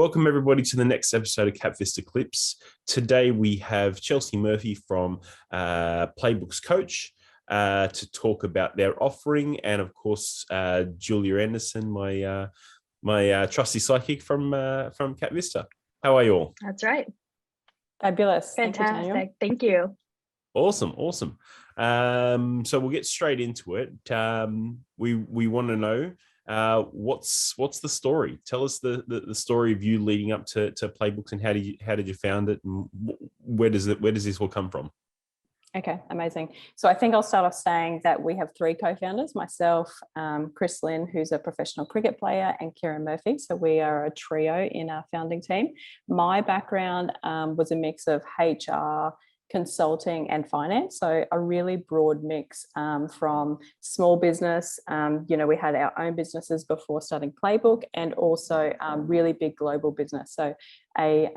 Welcome everybody to the next episode of KapVista Klips. Today we have Chelsea Murphy from PlayBook Coach to talk about their offering, and of course Julia Anderson, my trusty psychic from KapVista. How are you all? That's right. Fabulous. Fantastic. Thank you. Awesome. So we'll get straight into it. We want to know what's the story. Tell us the story of you leading up to PlayBooks, and how did you found it, and where does this all come from? Okay, amazing. So I think I'll start off saying that we have three co-founders, myself, Chris Lynn, who's a professional cricket player, and Kieran Murphy. So we are a trio in our founding team. My background was a mix of HR, consulting and finance, so a really broad mix from small business. We had our own businesses before starting PlayBook, and also really big global business. So a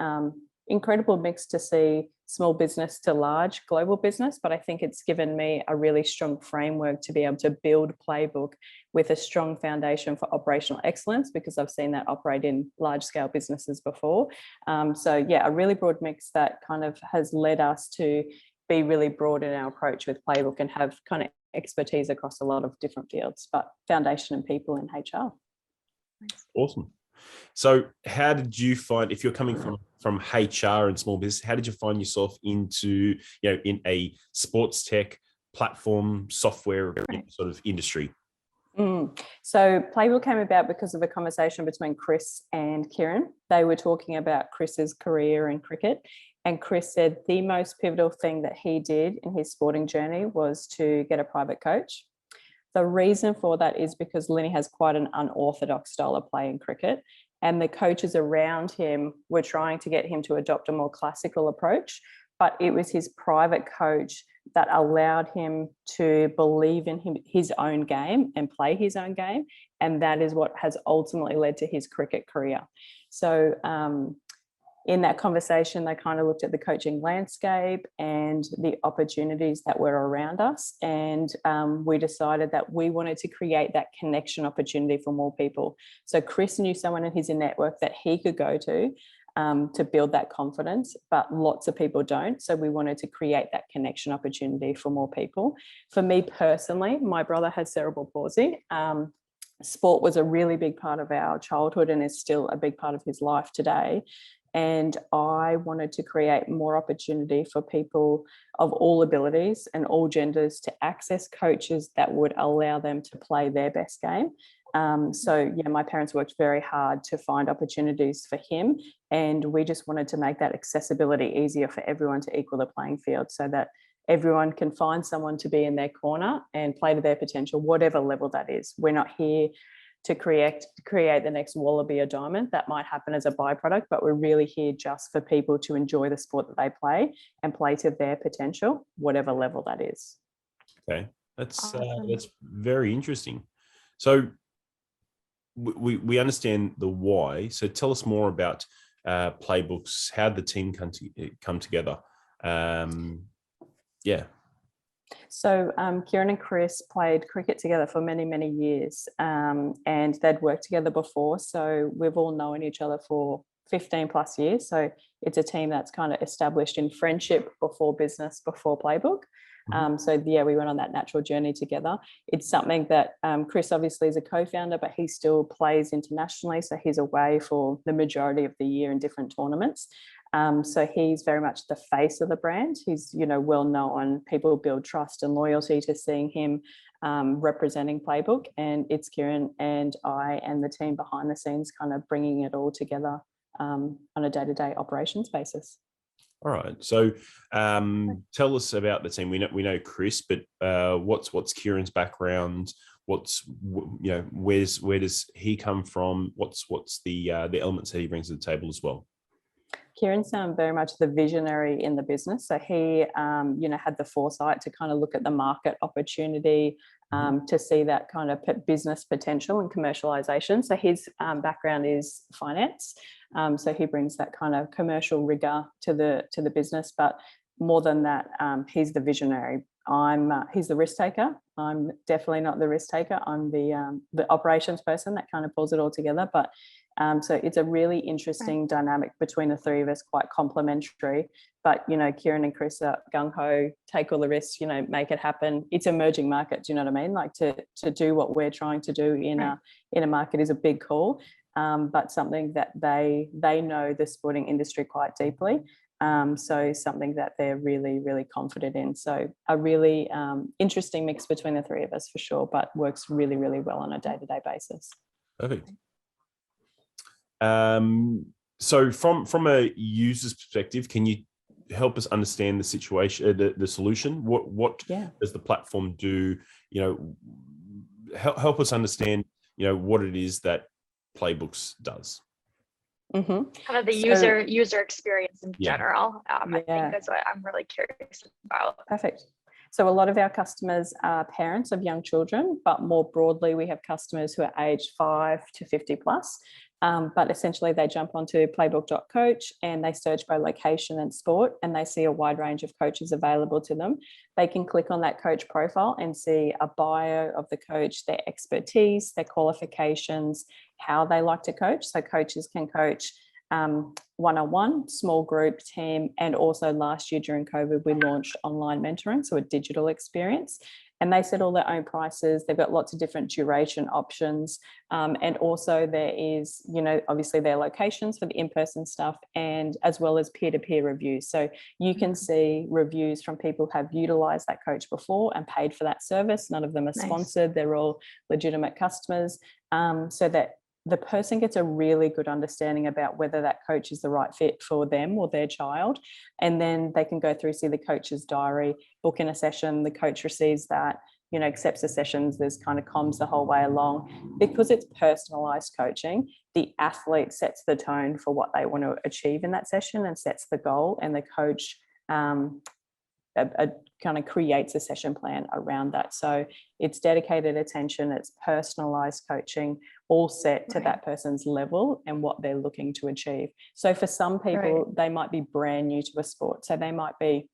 incredible mix to see small business to large global business, but I think it's given me a really strong framework to be able to build PlayBook with a strong foundation for operational excellence, because I've seen that operate in large scale businesses before. So yeah, a really broad mix that kind of has led us to be really broad in our approach with PlayBook and have kind of expertise across a lot of different fields, but foundation and people in HR. Awesome. So how did you find, if you're coming from HR and small business, how did you find yourself into, in a sports tech platform software sort of industry? So PlayBook came about because of a conversation between Chris and Kieran. They were talking about Chris's career in cricket, and Chris said the most pivotal thing that he did in his sporting journey was to get a private coach. The reason for that is because Lenny has quite an unorthodox style of play in cricket, and the coaches around him were trying to get him to adopt a more classical approach, but it was his private coach that allowed him to believe in his own game and play his own game, and that is what has ultimately led to his cricket career. So in that conversation, they kind of looked at the coaching landscape and the opportunities that were around us. And we decided that we wanted to create that connection opportunity for more people. So Chris knew someone in his network that he could go to build that confidence, but lots of people don't. So we wanted to create that connection opportunity for more people. For me personally, my brother has cerebral palsy. Sport was a really big part of our childhood and is still a big part of his life today. And I wanted to create more opportunity for people of all abilities and all genders to access coaches that would allow them to play their best game. So yeah, my parents worked very hard to find opportunities for him, and we just wanted to make that accessibility easier for everyone to equal the playing field, so that everyone can find someone to be in their corner and play to their potential, whatever level that is. We're not here to create the next Wallaby or Diamond. That might happen as a byproduct, but we're really here just for people to enjoy the sport that they play and play to their potential, whatever level that is. Okay, that's Awesome. That's very interesting. So we understand the why. So tell us more about PlayBooks. How did the team come together? Yeah. So Kieran and Chris played cricket together for many, many years, and they'd worked together before. So we've all known each other for 15 plus years. So it's a team that's kind of established in friendship before business, before PlayBook. So yeah, we went on that natural journey together. It's something that Chris obviously is a co-founder, but he still plays internationally. So he's away for the majority of the year in different tournaments. So he's very much the face of the brand. He's, well known. People build trust and loyalty to seeing him representing PlayBook, and it's Kieran and I and the team behind the scenes kind of bringing it all together on a day-to-day operations basis. All right. So tell us about the team. We know Chris, but what's Kieran's background? Where does he come from? What's the elements that he brings to the table as well? Kieran's very much the visionary in the business. So he, had the foresight to kind of look at the market opportunity, to see that kind of business potential and commercialization. So his background is finance. So he brings that kind of commercial rigor to the business. But more than that, he's the visionary. He's the risk taker. I'm definitely not the risk taker. I'm the operations person that kind of pulls it all together. But so it's a really interesting dynamic between the three of us, quite complementary. But, you know, Kieran and Chris are gung-ho, take all the risks, you know, make it happen. It's emerging markets, you know what I mean? Like to do what we're trying to do in a market is a big call, but something that they know the sporting industry quite deeply. So something that they're really, really confident in. So a really interesting mix between the three of us for sure, but works really, really well on a day-to-day basis. Perfect. So from a user's perspective, can you help us understand the situation, the solution? What does the platform do? You know, help us understand, you know, what it is that PlayBooks does. Kind of the user experience in general. I think that's what I'm really curious about. Perfect. So a lot of our customers are parents of young children, but more broadly, we have customers who are aged 5 to 50 plus. But essentially they jump onto playbook.coach and they search by location and sport, and they see a wide range of coaches available to them. They can click on that coach profile and see a bio of the coach, their expertise, their qualifications, how they like to coach. So coaches can coach one-on-one, small group, team, and also last year during COVID, we launched online mentoring, so a digital experience. And they set all their own prices. They've got lots of different duration options. And also there is, you know, obviously their locations for the in-person stuff, and as well as peer-to-peer reviews. So you can see reviews from people who have utilized that coach before and paid for that service. None of them are sponsored. They're all legitimate customers. So that the person gets a really good understanding about whether that coach is the right fit for them or their child. And then they can go through, see the coach's diary, book in a session, the coach receives that, you know, accepts the sessions, there's kind of comms the whole way along. Because it's personalized coaching, the athlete sets the tone for what they want to achieve in that session and sets the goal, and the coach kind of creates a session plan around that. So it's dedicated attention, it's personalized coaching, all set to that person's level and what they're looking to achieve. So for some people, they might be brand new to a sport. So they might be,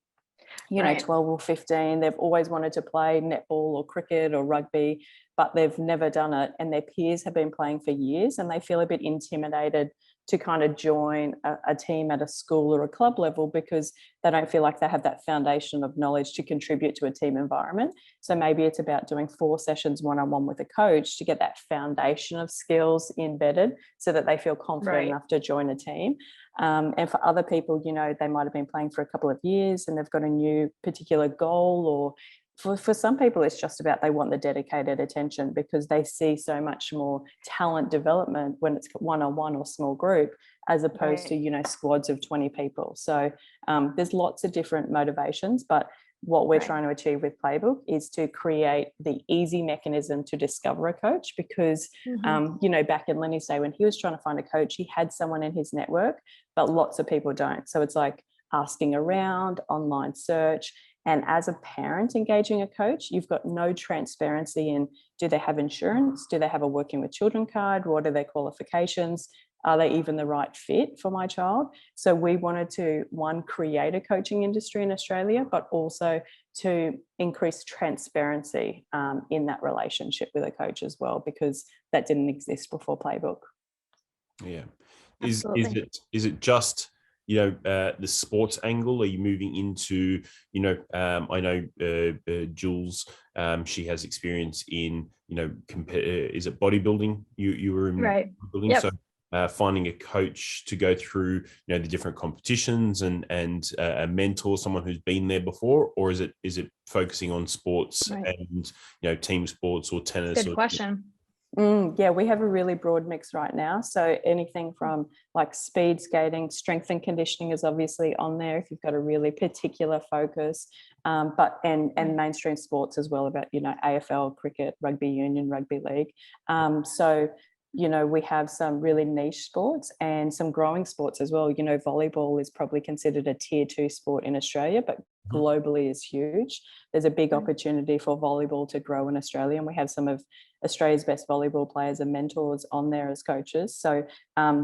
you know, 12 or 15. They've always wanted to play netball or cricket or rugby, but they've never done it. And their peers have been playing for years and they feel a bit intimidated to kind of join a team at a school or a club level because they don't feel like they have that foundation of knowledge to contribute to a team environment. So maybe it's about doing 4 sessions one-on-one with a coach to get that foundation of skills embedded so that they feel confident enough to join a team. And for other people, you know, they might have been playing for a couple of years and they've got a new particular goal, or for some people, it's just about they want the dedicated attention because they see so much more talent development when it's one-on-one or small group as opposed to, you know, squads of 20 people. So there's lots of different motivations, but what we're trying to achieve with PlayBook is to create the easy mechanism to discover a coach because, you know, back in Lenny's day when he was trying to find a coach, he had someone in his network, but lots of people don't. So it's like asking around, online search. And as a parent engaging a coach, you've got no transparency in, do they have insurance? Do they have a working with children card? What are their qualifications? Are they even the right fit for my child? So we wanted to, one, create a coaching industry in Australia, but also to increase transparency in that relationship with a coach as well, because that didn't exist before PlayBook. Yeah. Is it just, you know, the sports angle? Are you moving into, you know, I know Jules, she has experience in, you know, is it bodybuilding? You were in bodybuilding. Yep. So finding a coach to go through, you know, the different competitions and a mentor, someone who's been there before, or is it focusing on sports and, you know, team sports or tennis? Good question. Yeah, we have a really broad mix right now. So anything from like speed skating, strength and conditioning is obviously on there if you've got a really particular focus, but mainstream sports as well, about, you know, AFL, cricket, rugby union, rugby league. So, you know, we have some really niche sports and some growing sports as well. You know, volleyball is probably considered a tier 2 sport in Australia, but globally is huge. There's a big opportunity for volleyball to grow in Australia, and we have some of Australia's best volleyball players and mentors on there as coaches. So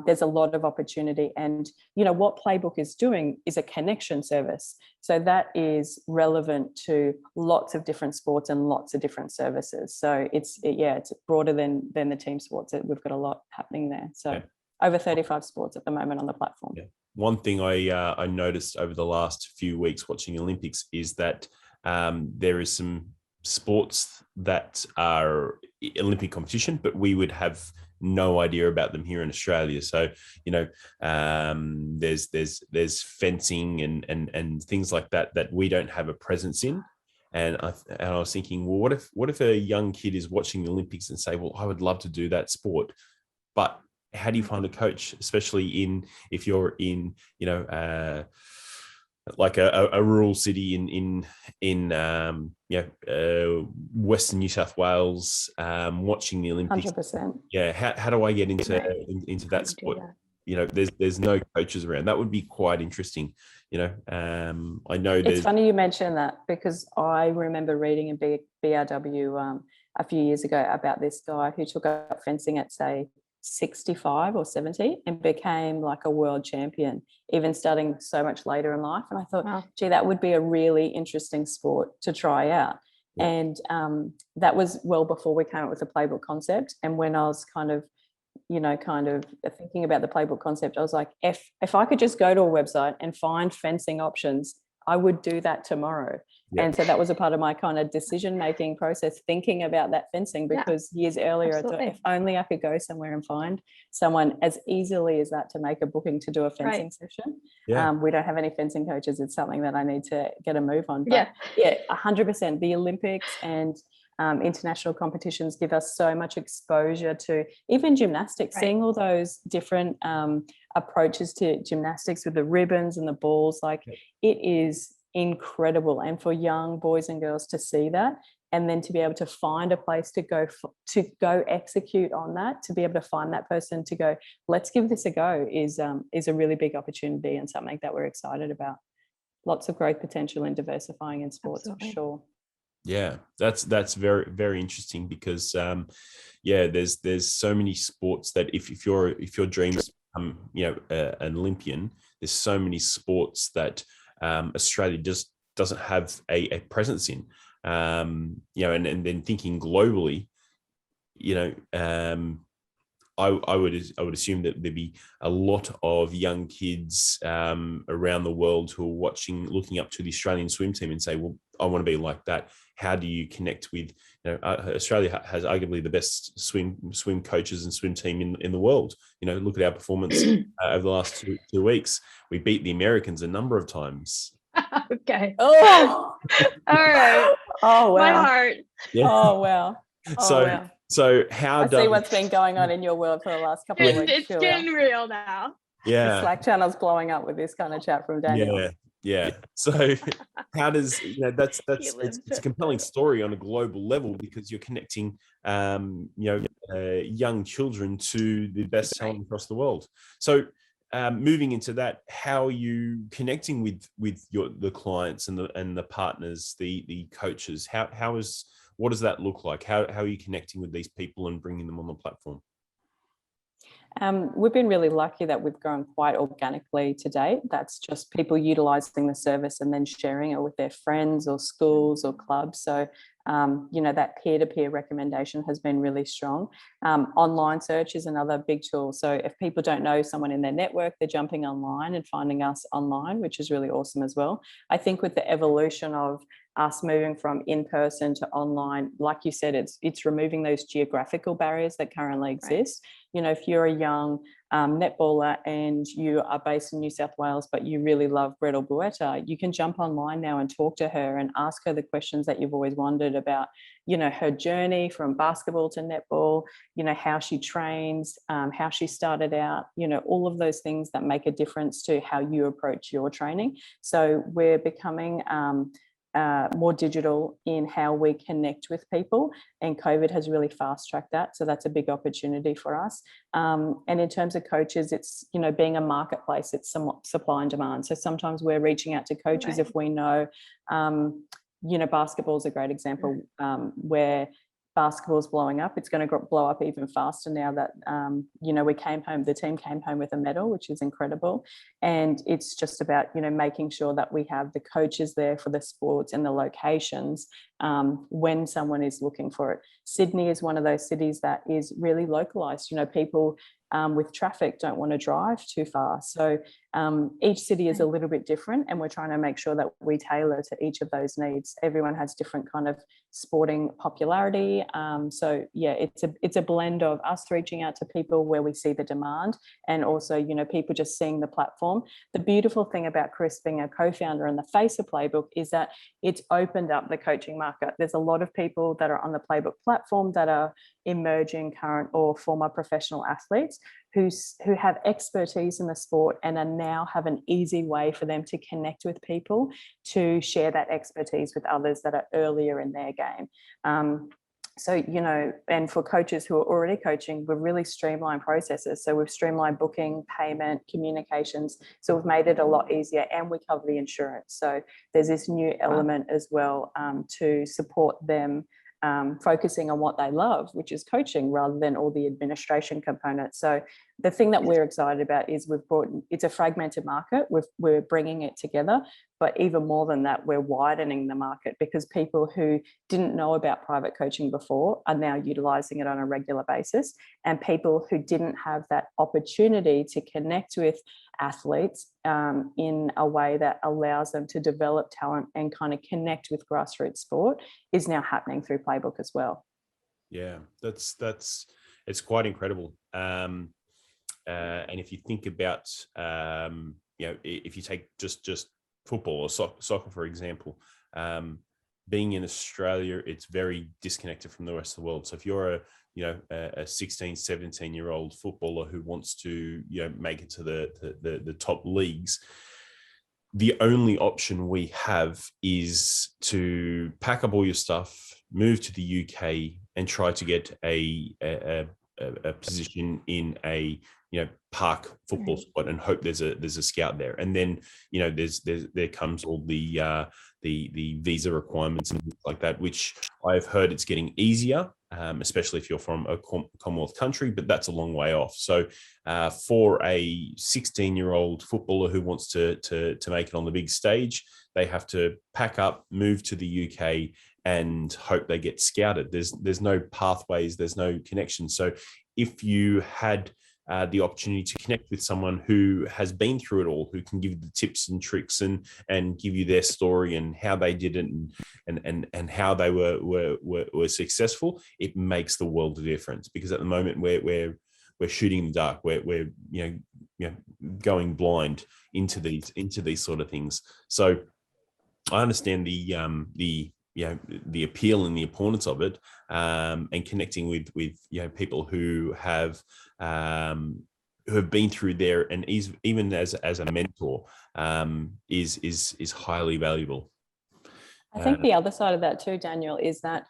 there's a lot of opportunity. And, you know, what Playbook is doing is a connection service. So that is relevant to lots of different sports and lots of different services. So it's broader than the team sports. We've got a lot happening there. So over 35 sports at the moment on the platform. Yeah. One thing I noticed over the last few weeks watching Olympics is that there is some sports that are Olympic competition, but we would have no idea about them here in Australia. So, you know, there's fencing and things like that we don't have a presence in. And I was thinking, well, what if a young kid is watching the Olympics and say, well, I would love to do that sport, but how do you find a coach, especially if you're in, you know, like a rural city in Western New South Wales, watching the Olympics? 100%. Yeah. How do I get into that sport? You know, there's no coaches around. That would be quite interesting. You know, I know it's funny you mentioned that, because I remember reading in BRW a few years ago about this guy who took up fencing at, say, 65 or 70 and became like a world champion, even starting so much later in life. And I thought, wow, gee, that would be a really interesting sport to try out. Yeah. And that was well before we came up with the Playbook concept. And when I was kind of thinking about the Playbook concept, I was like, if I could just go to a website and find fencing options, I would do that tomorrow. Yep. And so that was a part of my kind of decision-making process, thinking about that fencing, because years earlier, absolutely, I thought, if only I could go somewhere and find someone as easily as that to make a booking to do a fencing session. Yeah. We don't have any fencing coaches. It's something that I need to get a move on. But yeah, 100%. The Olympics and international competitions give us so much exposure to even gymnastics, seeing all those different approaches to gymnastics with the ribbons and the balls. Like, it is incredible. And for young boys and girls to see that, and then to be able to find a place to go execute on that, to be able to find that person to go, let's give this a go, is a really big opportunity and something that we're excited about. Lots of growth potential in diversifying in sports, absolutely, for sure. Yeah, that's very, very interesting, because there's so many sports that if your dream is to become, you know, an Olympian, there's so many sports that Australia just doesn't have a presence in. You know, and then thinking globally, you know, I would assume that there'd be a lot of young kids around the world who are looking up to the Australian swim team and say, well, I want to be like that. How do you connect with, you know, Australia has arguably the best swim coaches and swim team in the world. You know, look at our performance over the last two weeks. We beat the Americans a number of times. Okay. Oh, all right. Oh, wow. My heart. Yeah. Oh, wow. So how I see what's been going on in your world for the last couple of weeks. It's getting real now. Yeah. The Slack channel's blowing up with this kind of chat from Daniel. Yeah. So how does, you know, it's a compelling story on a global level, because you're connecting, young children to the best talent across the world. So moving into that, how are you connecting with the clients and the partners, the coaches? What does that look like? How are you connecting with these people and bringing them on the platform? We've been really lucky that we've grown quite organically to date. That's just people utilising the service and then sharing it with their friends or schools or clubs. So, that peer-to-peer recommendation has been really strong. Online search is another big tool. So if people don't know someone in their network, they're jumping online and finding us online, which is really awesome as well. I think with the evolution of us moving from in-person to online, like you said, it's removing those geographical barriers that currently exist. Right. You know, if you're a young netballer and you are based in New South Wales, but you really love Gretel Buetta, you can jump online now and talk to her and ask her the questions that you've always wondered about, you know, her journey from basketball to netball, you know, how she trains, how she started out, you know, all of those things that make a difference to how you approach your training. So we're becoming more digital in how we connect with people, and COVID has really fast-tracked that, so that's a big opportunity for us. And in terms of coaches, it's, you know, being a marketplace, it's somewhat supply and demand, so sometimes we're reaching out to coaches if we know, you know, basketball is a great example, where basketball's blowing up. It's going to blow up even faster now that, you know, the team came home with a medal, which is incredible. And it's just about, you know, making sure that we have the coaches there for the sports and the locations when someone is looking for it. Sydney is one of those cities that is really localized. You know, people with traffic don't want to drive too far. So each city is a little bit different, and we're trying to make sure that we tailor to each of those needs. Everyone has different kind of sporting popularity. So yeah, it's a blend of us reaching out to people where we see the demand, and also, you know, people just seeing the platform. The beautiful thing about Chris being a co-founder and the face of Playbook is that it's opened up the coaching market. There's a lot of people that are on the Playbook platform that are emerging, current or former professional athletes who have expertise in the sport and are now have an easy way for them to connect with people to share that expertise with others that are earlier in their game. So, you know, and for coaches who are already coaching, we've really streamlined processes. So we've streamlined booking, payment, communications. So we've made it a lot easier, and we cover the insurance. So there's this new element as well to support them focusing on what they love, which is coaching, rather than all the administration components. So the thing that we're excited about is it's a fragmented market. We're bringing it together, but even more than that, we're widening the market, because people who didn't know about private coaching before are now utilizing it on a regular basis. And people who didn't have that opportunity to connect with athletes in a way that allows them to develop talent and kind of connect with grassroots sport is now happening through Playbook as well. Yeah, it's quite incredible. And if you think about, you know, if you take just football or soccer, for example, being in Australia, it's very disconnected from the rest of the world. So if you're a 16, 17-year-old footballer who wants to, you know, make it to the top leagues, the only option we have is to pack up all your stuff, move to the UK, and try to get a position in a, you know, park football spot, and hope there's a scout there. And then, you know, there comes all the visa requirements and things like that, which I've heard it's getting easier, especially if you're from a Commonwealth country, but that's a long way off. So for a 16-year-old footballer who wants to make it on the big stage, they have to pack up, move to the UK, and hope they get scouted. There's no pathways, there's no connection. So if you had the opportunity to connect with someone who has been through it all, who can give you the tips and tricks and give you their story and how they did it and how they were successful, it makes the world of difference. Because at the moment we're shooting in the dark, we're you know going blind into these sort of things. So I understand the appeal and the importance of it, and connecting with you know, people who have been through there, and even as a mentor, is highly valuable. I think the other side of that too, Daniel, is that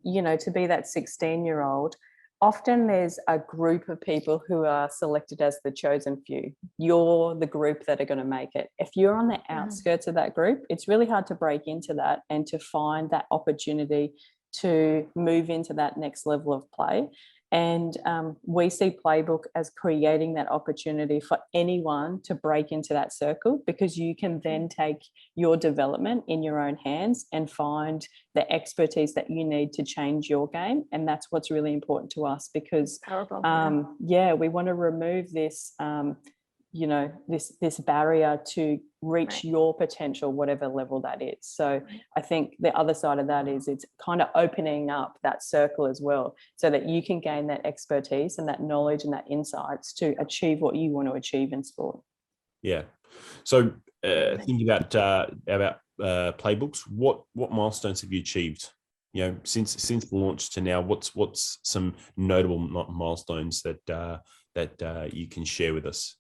you know, to be that 16-year-old, often there's a group of people who are selected as the chosen few. You're the group that are going to make it. If you're on the outskirts of that group, it's really hard to break into that and to find that opportunity to move into that next level of play. And we see Playbook as creating that opportunity for anyone to break into that circle, because you can then take your development in your own hands and find the expertise that you need to change your game. And that's what's really important to us, because we want to remove this you know, this barrier to reach your potential, whatever level that is. So I think the other side of that is it's kind of opening up that circle as well, so that you can gain that expertise and that knowledge and that insights to achieve what you want to achieve in sport. Yeah. So thinking about Playbooks, what milestones have you achieved? You know, since the launch to now, what's some notable milestones that you can share with us?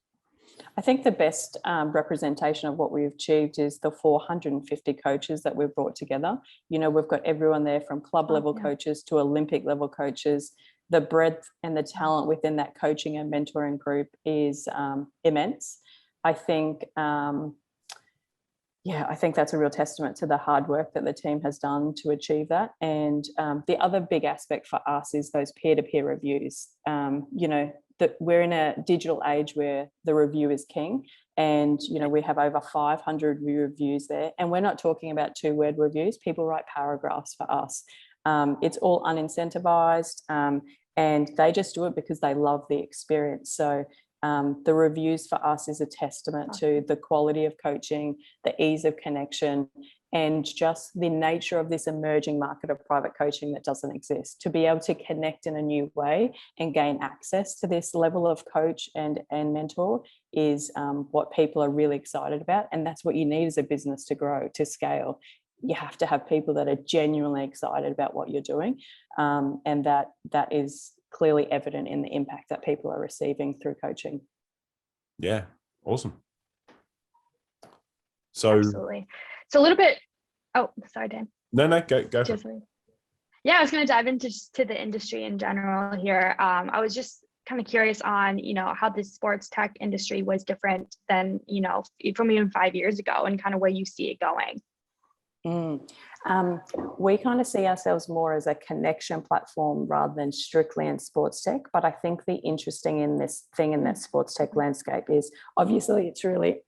I think the best representation of what we've achieved is the 450 coaches that we've brought together. You know, we've got everyone there from club level coaches to Olympic level coaches. The breadth and the talent within that coaching and mentoring group is immense. I think, I think that's a real testament to the hard work that the team has done to achieve that. And the other big aspect for us is those peer-to-peer reviews. You know, that we're in a digital age where the review is king, and you know, we have over 500 reviews there, and we're not talking about 2-word reviews. People write paragraphs for us. It's all unincentivized, and they just do it because they love the experience. So the reviews for us is a testament to the quality of coaching, the ease of connection, and just the nature of this emerging market of private coaching that doesn't exist. To be able to connect in a new way and gain access to this level of coach and mentor is what people are really excited about. And that's what you need as a business to grow, to scale. You have to have people that are genuinely excited about what you're doing. And that is clearly evident in the impact that people are receiving through coaching. Yeah, awesome. So absolutely. So a little bit, oh, sorry, Dan. No, go. Yeah, I was going to dive into the industry in general here. I was just kind of curious on, you know, how the sports tech industry was different than, you know, from even 5 years ago, and kind of where you see it going. We kind of see ourselves more as a connection platform rather than strictly in sports tech. But I think the interesting in this thing in that sports tech landscape is obviously it's really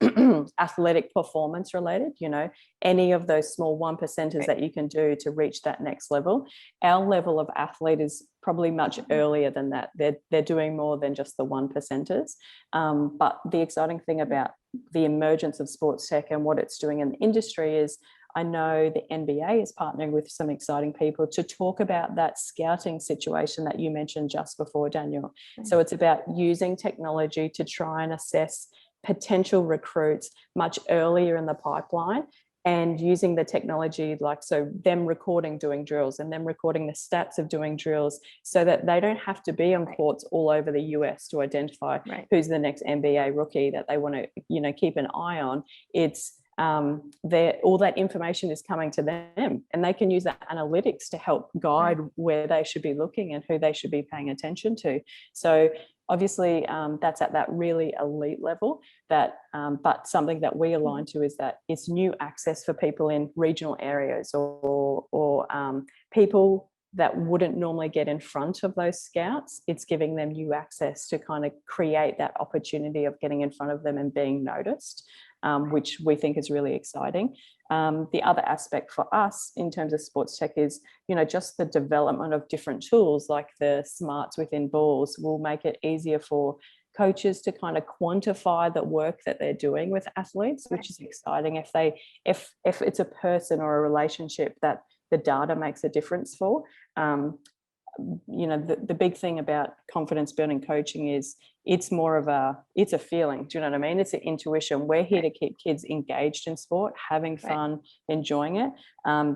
athletic performance related. You know, any of those small 1%ers that you can do to reach that next level. Our level of athlete is probably much earlier than that. They're doing more than just the 1%ers. But the exciting thing about the emergence of sports tech and what it's doing in the industry is, I know the NBA is partnering with some exciting people to talk about that scouting situation that you mentioned just before, Daniel. So it's about using technology to try and assess potential recruits much earlier in the pipeline, and using the technology, like, so them recording doing drills and them recording the stats of doing drills, so that they don't have to be on courts all over the US to identify who's the next NBA rookie that they want to, you know, keep an eye on. It's all that information is coming to them, and they can use that analytics to help guide where they should be looking and who they should be paying attention to. So obviously that's at that really elite level, that but something that we align to is that it's new access for people in regional areas or people that wouldn't normally get in front of those scouts. It's giving them new access to kind of create that opportunity of getting in front of them and being noticed, which we think is really exciting. The other aspect for us in terms of sports tech is, you know, just the development of different tools like the smarts within balls will make it easier for coaches to kind of quantify the work that they're doing with athletes, which is exciting. If it's a person or a relationship that the data makes a difference for. You know, the big thing about confidence building coaching is it's a feeling. Do you know what I mean? It's an intuition. We're here to keep kids engaged in sport, having fun, enjoying it.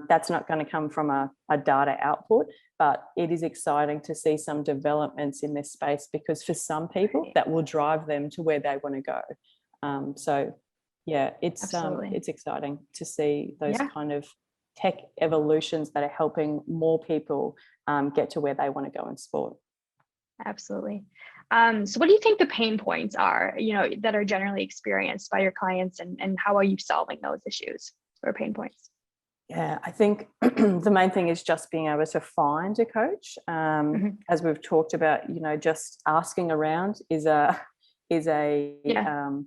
That's not going to come from a data output, but it is exciting to see some developments in this space, because for some people that will drive them to where they want to go. So yeah, it's exciting to see those kind of tech evolutions that are helping more people get to where they want to go in sport. Absolutely. So what do you think the pain points are, you know, that are generally experienced by your clients, and how are you solving those issues or pain points? Yeah, I think the main thing is just being able to find a coach. As we've talked about, you know, just asking around is a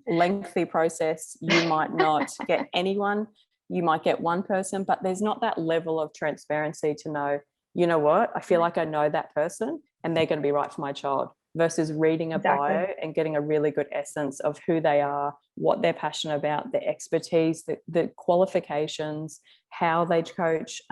lengthy process. You might not get anyone. You might get one person, but there's not that level of transparency to know, you know what, I feel like I know that person and they're going to be right for my child, versus reading a bio and getting a really good essence of who they are, what they're passionate about, their expertise, the qualifications, how they coach,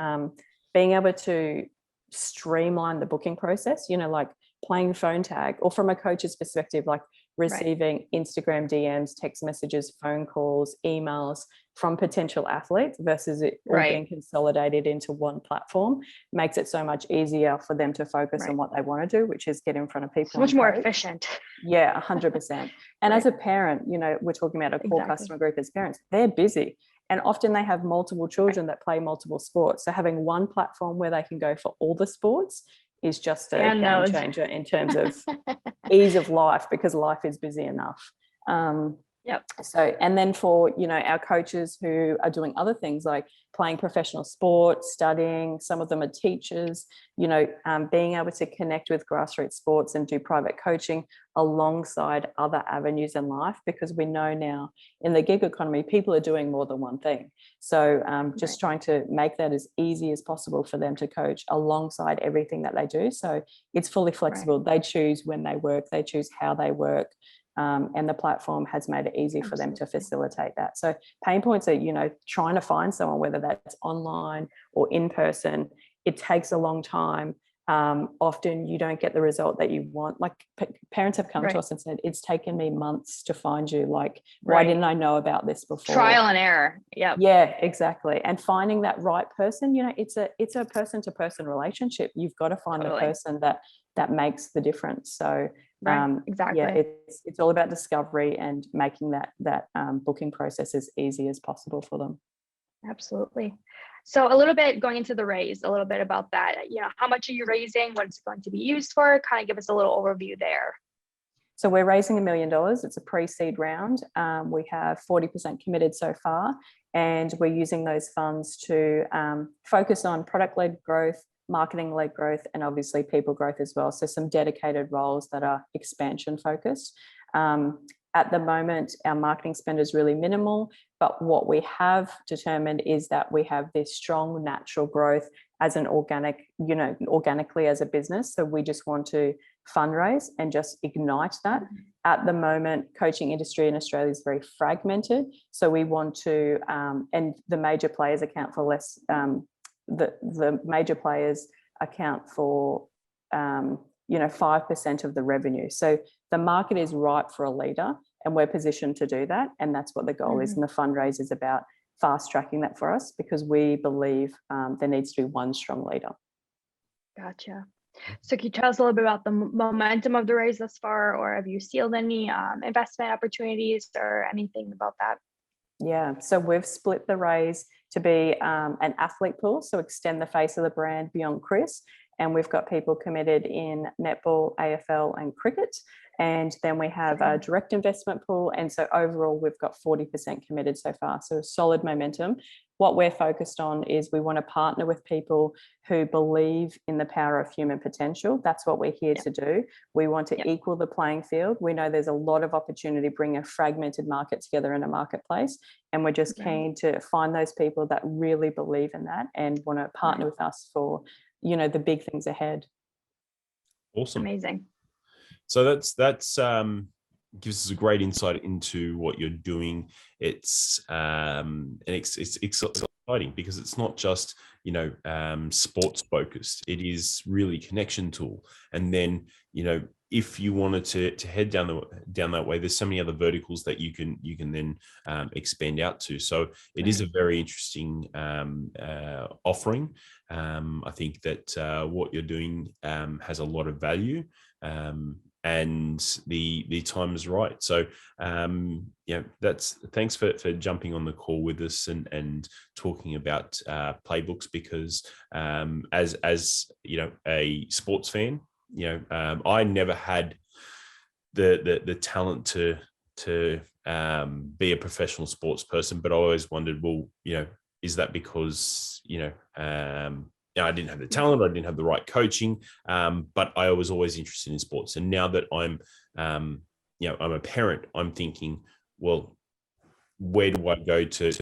being able to streamline the booking process, you know, like playing phone tag, or from a coach's perspective, like receiving Instagram DMs, text messages, phone calls, emails from potential athletes versus it all being consolidated into one platform makes it so much easier for them to focus on what they want to do, which is get in front of people. So much more efficient. Yeah, 100%. And as a parent, you know, we're talking about a core customer group as parents, they're busy. And often they have multiple children that play multiple sports. So having one platform where they can go for all the sports is just a game changer in terms of ease of life, because life is busy enough. So, and then for, you know, our coaches who are doing other things like playing professional sport, studying, some of them are teachers, you know, being able to connect with grassroots sports and do private coaching alongside other avenues in life, because we know now in the gig economy, people are doing more than one thing. So just trying to make that as easy as possible for them to coach alongside everything that they do. So it's fully flexible. They choose when they work, they choose how they work. And the platform has made it easy for them to facilitate that. So pain points are, you know, trying to find someone, whether that's online or in person, it takes a long time. Often you don't get the result that you want. Like parents have come to us and said, it's taken me months to find you. Like, why didn't I know about this before? Trial and error. Yeah, exactly. And finding that right person, you know, it's a person to person relationship. You've got to find the person that makes the difference. So yeah, it's all about discovery and making that booking process as easy as possible for them. Absolutely. So a little bit going into the raise, a little bit about that, you know, how much are you raising? What it's going to be used for? Kind of give us a little overview there. So we're raising $1 million. It's a pre-seed round. We have 40% committed so far, and we're using those funds to focus on product-led growth, marketing-led growth, and obviously people growth as well. So some dedicated roles that are expansion focused. At the moment, our marketing spend is really minimal, but what we have determined is that we have this strong natural growth as an organically as a business. So we just want to fundraise and just ignite that. At the moment, coaching industry in Australia is very fragmented. So we want to, and the major players account for less, the major players account for 5% of the revenue. So the market is ripe for a leader, and we're positioned to do that. And that's what the goal is. And the fundraise is about fast tracking that for us, because we believe there needs to be one strong leader. Gotcha. So can you tell us a little bit about the momentum of the raise thus far, or have you sealed any investment opportunities or anything about that? Yeah, so we've split the raise to be an athlete pool, so extend the face of the brand beyond Chris. And we've got people committed in netball, AFL and cricket. And then we have a direct investment pool. And so overall, we've got 40% committed so far. So solid momentum. What we're focused on is we want to partner with people who believe in the power of human potential. That's what we're here to do. We want to equal the playing field. We know there's a lot of opportunity to bring a fragmented market together in a marketplace. And we're just keen to find those people that really believe in that and want to partner with us for, the big things ahead. Awesome. Amazing. So that's gives us a great insight into what you're doing. It's exciting because it's not just sports focused. It is really connection tool. And then if you wanted to head down that way, there's so many other verticals that you can then expand out to. So it is a very interesting offering. I think that what you're doing has a lot of value. And the time is right. So thanks for jumping on the call with us and talking about playbooks, because as a sports fan, I never had the talent to be a professional sports person, but I always wondered, well, is that because I didn't have the talent, I didn't have the right coaching, but I was always interested in sports. And now that I'm a parent, I'm thinking, well, where do I go to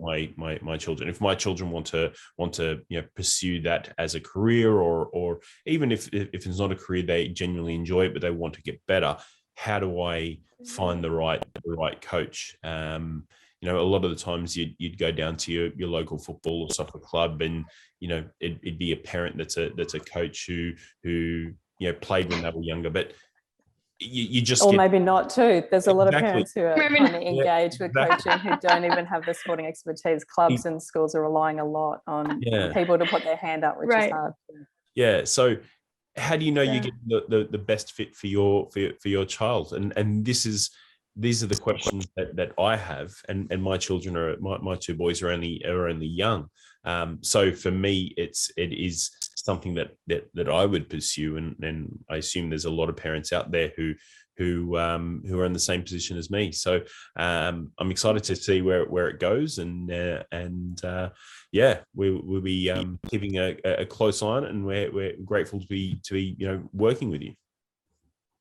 my children? If my children want to pursue that as a career, or even if it's not a career, they genuinely enjoy it, but they want to get better, how do I find the right coach? A lot of the times you'd go down to your local football or soccer club, and it'd be a parent that's a coach who played when they were younger. But you just or get, maybe not too. There's a lot of Exactly. parents who are Maybe kind not. of engaged with coaching who don't even have the sporting expertise. Clubs and schools are relying a lot on people to put their hand up, which is hard. Yeah. So how do you know Yeah. you get the best fit for your child? And these are the questions that I have, and my children are my two boys are only young. So for me, it is something that I would pursue, and I assume there's a lot of parents out there who are in the same position as me. So I'm excited to see where it goes, and we'll be keeping a close eye on it, and we're grateful to be working with you.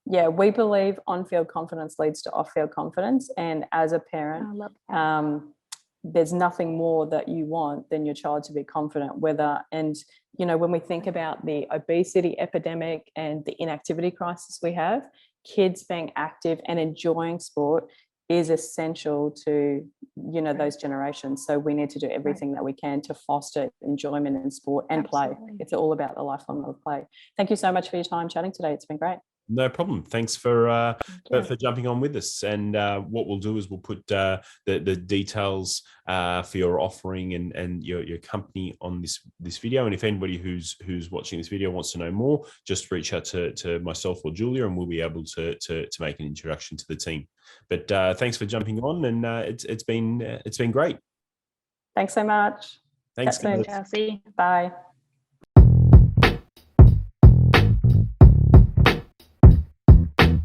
Yeah, we believe on-field confidence leads to off-field confidence, and as a parent, I love that. there's nothing more that you want than your child to be confident. When we think about the obesity epidemic and the inactivity crisis we have, kids being active and enjoying sport is essential to those generations. So we need to do everything that we can to foster enjoyment in sport and play. It's all about the lifelong love of play. Thank you so much for your time chatting today. It's been great. No problem. Thanks for jumping on with us. And what we'll do is we'll put the details for your offering and your company on this video. And if anybody who's watching this video wants to know more, just reach out to myself or Julia, and we'll be able to make an introduction to the team. But thanks for jumping on, and it's been great. Thanks so much. Thanks, Chat soon, Chelsea. Bye.